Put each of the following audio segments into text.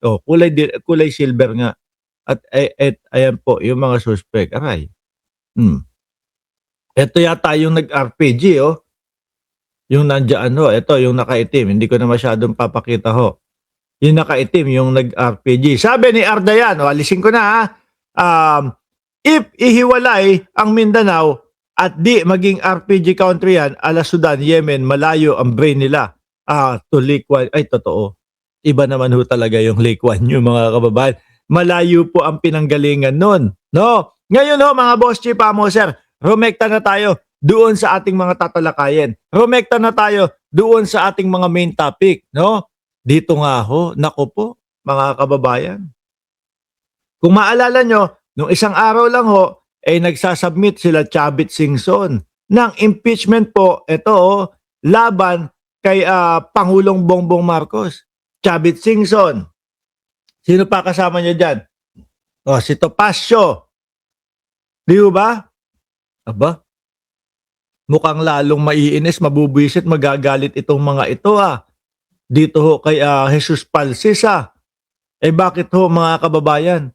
Oh, kulay silver nga. At ayan po yung mga suspect, aray. Eto yata yung nag-RPG, oh, yung nandiyan ho, eto yung nakaitim, hindi ko na masyadong papakita ho. Yung nakaitim, yung nag-RPG. Sabi ni Ardayan, o alisin ko na ha, if ihiwalay ang Mindanao at di maging RPG country yan, ala Sudan, Yemen, malayo ang brain nila to Lake One. Ay, totoo. Iba naman ho talaga yung Lake One, yung mga kababayan. Malayo po ang pinanggalingan nun. No? Ngayon ho, mga boss chief, sir, rumekta na tayo doon sa ating mga tatalakayin. Rumekta na tayo doon sa ating mga main topic. No? Dito nga ho, nako po, mga kababayan. Kung maalala nyo, nung isang araw lang ho, ay nagsasubmit sila Chavit Singson ng impeachment po, ito laban kay Pangulong Bongbong Marcos. Chavit Singson. Sino pa kasama niya dyan? Si Topacio. Di ba? Aba, mukhang lalong maiinis, mabubwisit, magagalit itong mga ito Dito ho kay Jesus Palsis bakit ho mga kababayan?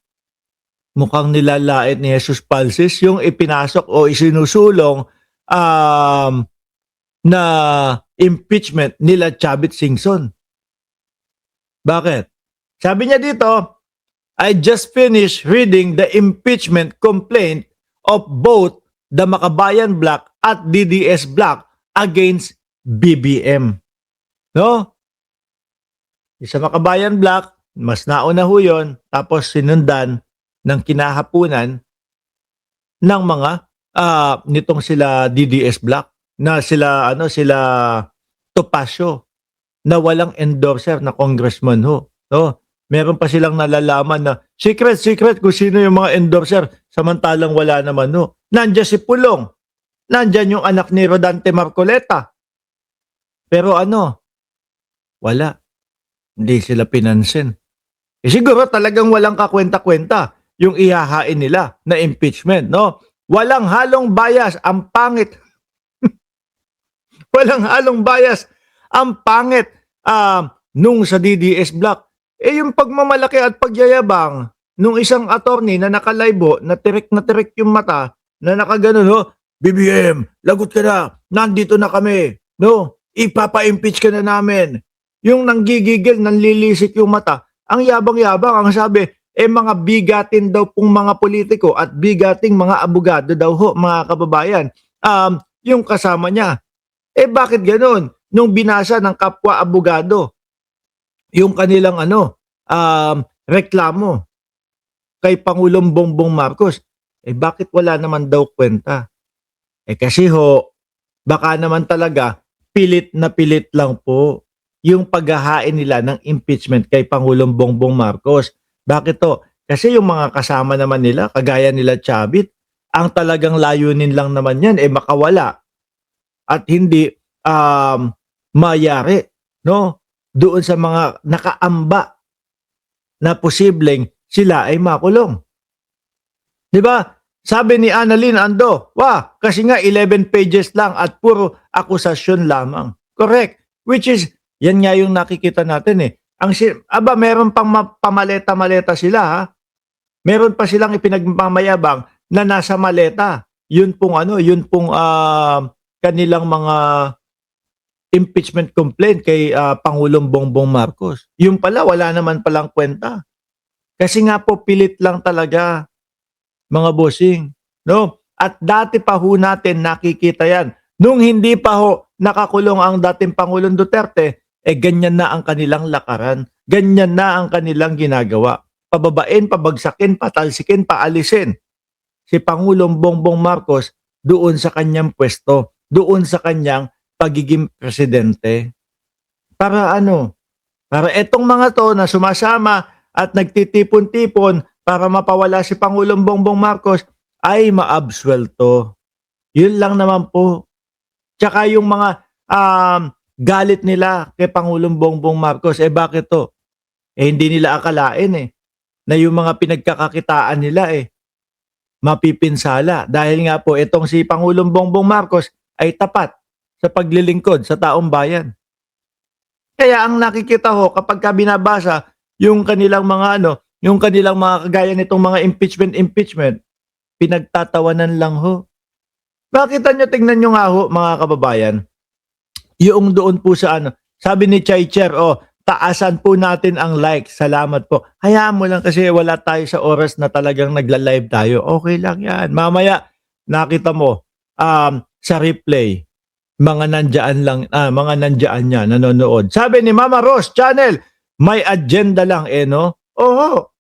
Mukhang nilalait ni Jesus Palsis yung ipinasok o isinusulong na impeachment nila Chavit Singson. Bakit? Sabi niya dito, I just finished reading the impeachment complaint of both the Makabayan Bloc at DDS Bloc against BBM. No? Sa Makabayan Bloc, mas nauna ho yun, tapos sinundan ng kinahapunan ng mga nitong sila DDS Bloc na sila Topacio na walang endorser na congressman ho. No? Meron pa silang nalalaman na secret kung sino yung mga endorser samantalang wala naman ho. Nandiyan si Pulong. Nandiyan yung anak ni Rodante Marcoleta. Pero wala. Hindi sila pinansin. Siguro talagang walang kakwenta-kwenta yung ihahain nila na impeachment, no? Walang halong bias, ang pangit. Walang halong bias, ang pangit nung sa DDS Bloc. Yung pagmamalaki at pagyayabang nung isang attorney na nakalaibo, na tirik yung mata, na nakaganon, BBM, lagot ka na, nandito na kami, no? Ipapa-impeach ka na namin. Yung nanggigigil, nanlilisik yung mata, ang yabang-yabang, ang sabi, mga bigatin daw pong mga politiko at bigating mga abogado daw ho, mga kababayan, yung kasama niya. Bakit ganun? Nung binasa ng kapwa abogado, yung kanilang reklamo kay Pangulong Bongbong Marcos, bakit wala naman daw kwenta? Kasi ho, baka naman talaga pilit na pilit lang po yung paghahain nila ng impeachment kay Pangulong Bongbong Marcos. Bakit to? Kasi yung mga kasama naman nila, kagaya nila Chavit, ang talagang layunin lang naman yan makawala at hindi mayari, no? Doon sa mga nakaamba na posibleng sila ay makulong. 'Di ba? Sabi ni Annalyn Ando, kasi nga 11 pages lang at puro akusasyon lamang. Correct. Which is, yan nga yung nakikita natin meron pang pamaleta-maleta sila Meron pa silang ipinagmamayabang na nasa maleta. Yun pong kanilang mga impeachment complaint kay Pangulong Bongbong Marcos. Yung pala, wala naman palang kwenta. Kasi nga po, pilit lang talaga, mga bossing. No? At dati pa ho natin nakikita yan. Nung hindi pa ho nakakulong ang dating Pangulong Duterte, ganyan na ang kanilang lakaran. Ganyan na ang kanilang ginagawa. Pababain, pabagsakin, patalsikin, paalisin si Pangulong Bongbong Marcos doon sa kanyang pwesto, doon sa kanyang pagiging presidente. Para Para etong mga to na sumasama at nagtitipon-tipon para mapawala si Pangulong Bongbong Marcos ay maabsuelto. Yun lang naman po. Tsaka yung mga galit nila kay Pangulong Bongbong Marcos, bakit to? Hindi nila akalain na yung mga pinagkakakitaan nila mapipinsala. Dahil nga po itong si Pangulong Bongbong Marcos ay tapat sa paglilingkod sa taong bayan. Kaya ang nakikita ho kapag binabasa yung kanilang mga ano, yung kanilang mga kagaya nitong mga impeachment, pinagtatawanan lang ho. Makita niyo, tingnan niyo nga ho mga kababayan, yung doon po sa ano, sabi ni Chai Chair, oh, taasan po natin ang like. Salamat po. Hayaan mo lang kasi wala tayo sa oras na talagang nagla-live tayo. Okay lang yan. Mamaya, nakita mo, sa replay, mga nandiyan lang, mga nandiyan niya, nanonood. Sabi ni Mama Rose Channel, may agenda lang eh, no? Oo,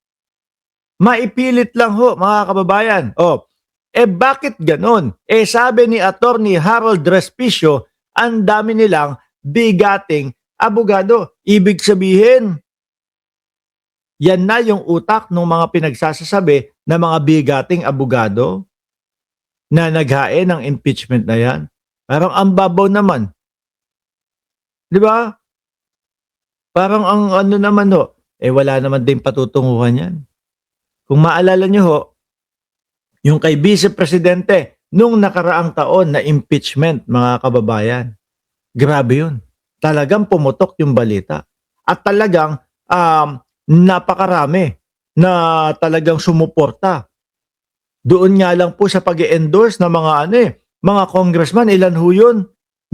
maipilit lang ho, mga kababayan. Oh, bakit ganon? Sabi ni Attorney Harold Respicio, ang dami nilang bigating abogado. Ibig sabihin, yan na yung utak ng mga pinagsasasabi na mga bigating abogado na naghain ng impeachment na yan. Parang ang babaw naman. Di ba? Parang ang ano naman ho, wala naman din patutunguhan yan. Kung maalala nyo ho, yung kay Vice Presidente nung nakaraang taon na impeachment, mga kababayan. Grabe yun. Talagang pumutok yung balita. At talagang napakarami na talagang sumuporta. Doon nga lang po sa pag-endorse ng mga mga congressman, ilan ho yun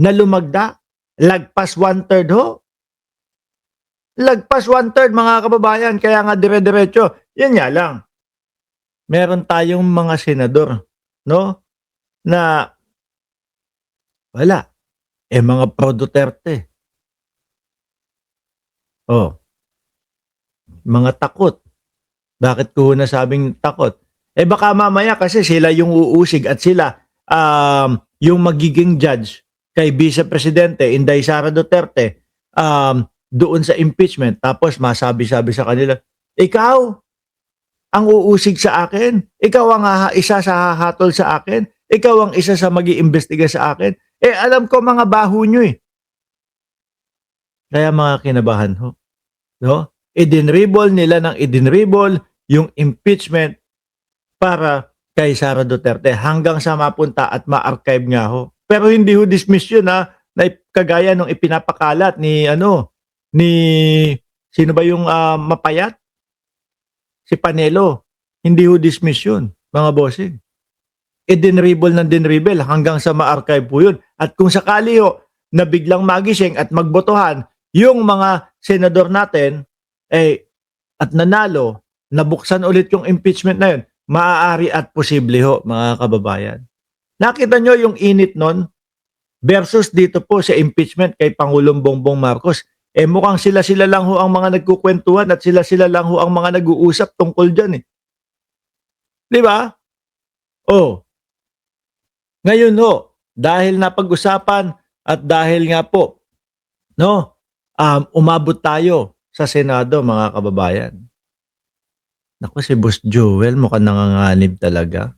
na lumagda? Lagpas 1/3 ho. Lagpas 1/3 mga kababayan, kaya nga dire-diretso. Yan nga lang. Meron tayong mga senador, no? Na wala. Mga pro Duterte. Oh, mga takot. Bakit ko nasabing takot? Baka mamaya kasi sila yung uusig at sila yung magiging judge kay Vice Presidente Inday Sara Duterte doon sa impeachment. Tapos masabi-sabi sa kanila, ikaw ang uusig sa akin. Ikaw ang isa sa hahatol sa akin. Ikaw ang isa sa mag-iimbestiga sa akin. Alam ko mga baho nyo eh. Kaya mga kinabahan ho. No? Idinribol nila ng idinribol yung impeachment para kay Sara Duterte hanggang sa mapunta at ma-archive nga ho. Pero hindi ho dismiss yun na kagaya nung ipinapakalat ni ni sino ba yung mapayat? Si Panelo. Hindi ho dismiss yun, mga bossing. Dinribol ng dinribel hanggang sa ma-archive po yun. At kung sakali ho na biglang magising at magbotohan yung mga senador natin at nanalo, nabuksan ulit yung impeachment na yun, maaari at posible ho, mga kababayan. Nakita nyo yung init nun versus dito po sa impeachment kay Pangulong Bongbong Marcos. Mukhang sila-sila lang ho ang mga nagkukwentuhan at sila-sila lang ho ang mga nag-uusap tungkol dyan eh. Di ba? Oh. Ngayon ho, dahil napag-usapan at dahil nga po, no, umabot tayo sa Senado, mga kababayan. Naku, si Boss Joel mukhang nanganganib talaga.